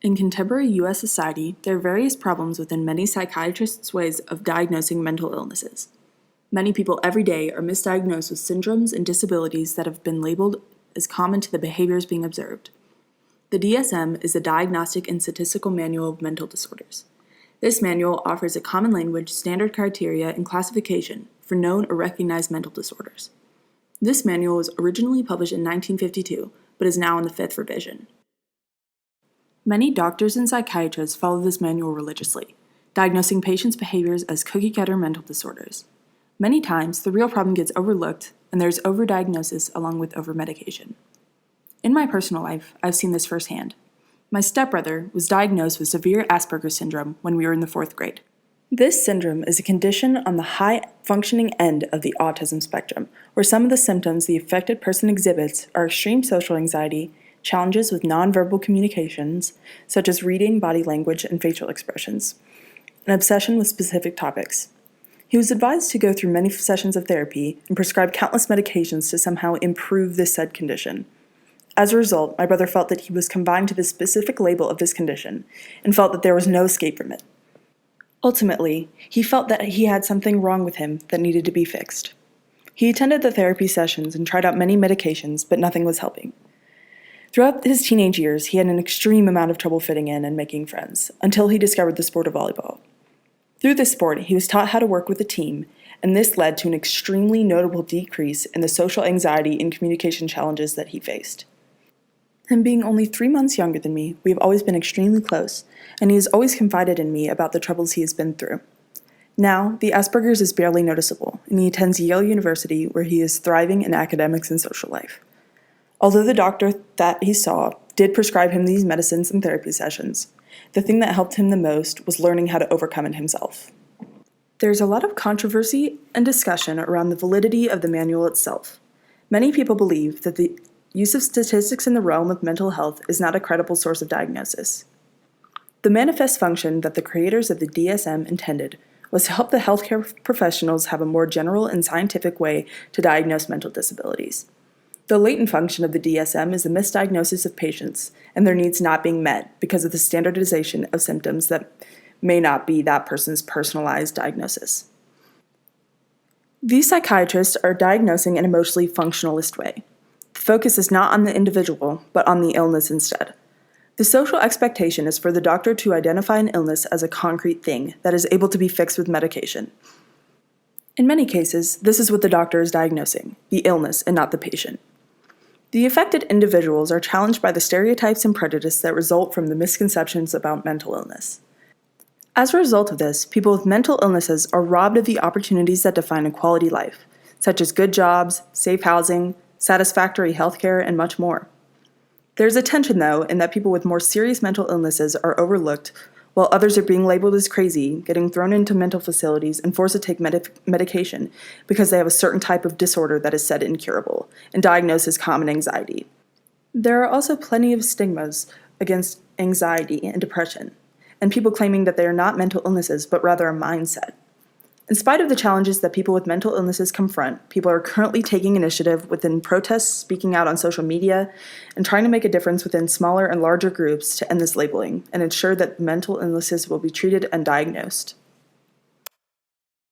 In contemporary U.S. society, there are various problems within many psychiatrists' ways of diagnosing mental illnesses. Many people every day are misdiagnosed with syndromes and disabilities that have been labeled as common to the behaviors being observed. The DSM is the Diagnostic and Statistical Manual of Mental Disorders. This manual offers a common language, standard criteria, and classification for known or recognized mental disorders. This manual was originally published in 1952, but is now in the 5th revision. Many doctors and psychiatrists follow this manual religiously, diagnosing patients' behaviors as cookie-cutter mental disorders. Many times, the real problem gets overlooked, and there's overdiagnosis along with overmedication. In my personal life, I've seen this firsthand. My stepbrother was diagnosed with severe Asperger's syndrome when we were in the 4th grade. This syndrome is a condition on the high-functioning end of the autism spectrum, where some of the symptoms the affected person exhibits are extreme social anxiety, challenges with nonverbal communications, such as reading, body language, and facial expressions, an obsession with specific topics. He was advised to go through many sessions of therapy and prescribed countless medications to somehow improve this said condition. As a result, my brother felt that he was confined to the specific label of this condition and felt that there was no escape from it. Ultimately, he felt that he had something wrong with him that needed to be fixed. He attended the therapy sessions and tried out many medications, but nothing was helping. Throughout his teenage years, he had an extreme amount of trouble fitting in and making friends, until he discovered the sport of volleyball. Through this sport, he was taught how to work with a team, and this led to an extremely notable decrease in the social anxiety and communication challenges that he faced. Him being only 3 months younger than me, we have always been extremely close, and he has always confided in me about the troubles he has been through. Now, the Asperger's is barely noticeable, and he attends Yale University, where he is thriving in academics and social life. Although the doctor that he saw did prescribe him these medicines and therapy sessions, the thing that helped him the most was learning how to overcome it himself. There's a lot of controversy and discussion around the validity of the manual itself. Many people believe that the use of statistics in the realm of mental health is not a credible source of diagnosis. The manifest function that the creators of the DSM intended was to help the healthcare professionals have a more general and scientific way to diagnose mental disabilities. The latent function of the DSM is the misdiagnosis of patients and their needs not being met because of the standardization of symptoms that may not be that person's personalized diagnosis. These psychiatrists are diagnosing in an emotionally functionalist way. The focus is not on the individual, but on the illness instead. The social expectation is for the doctor to identify an illness as a concrete thing that is able to be fixed with medication. In many cases, this is what the doctor is diagnosing, the illness and not the patient. The affected individuals are challenged by the stereotypes and prejudice that result from the misconceptions about mental illness. As a result of this, people with mental illnesses are robbed of the opportunities that define a quality life, such as good jobs, safe housing, satisfactory healthcare, and much more. There's a tension, though, in that people with more serious mental illnesses are overlooked, while others are being labeled as crazy, getting thrown into mental facilities, and forced to take medication because they have a certain type of disorder that is said incurable, and diagnosed as common anxiety. There are also plenty of stigmas against anxiety and depression, and people claiming that they are not mental illnesses, but rather a mindset. In spite of the challenges that people with mental illnesses confront, people are currently taking initiative within protests, speaking out on social media, and trying to make a difference within smaller and larger groups to end this labeling and ensure that mental illnesses will be treated and diagnosed.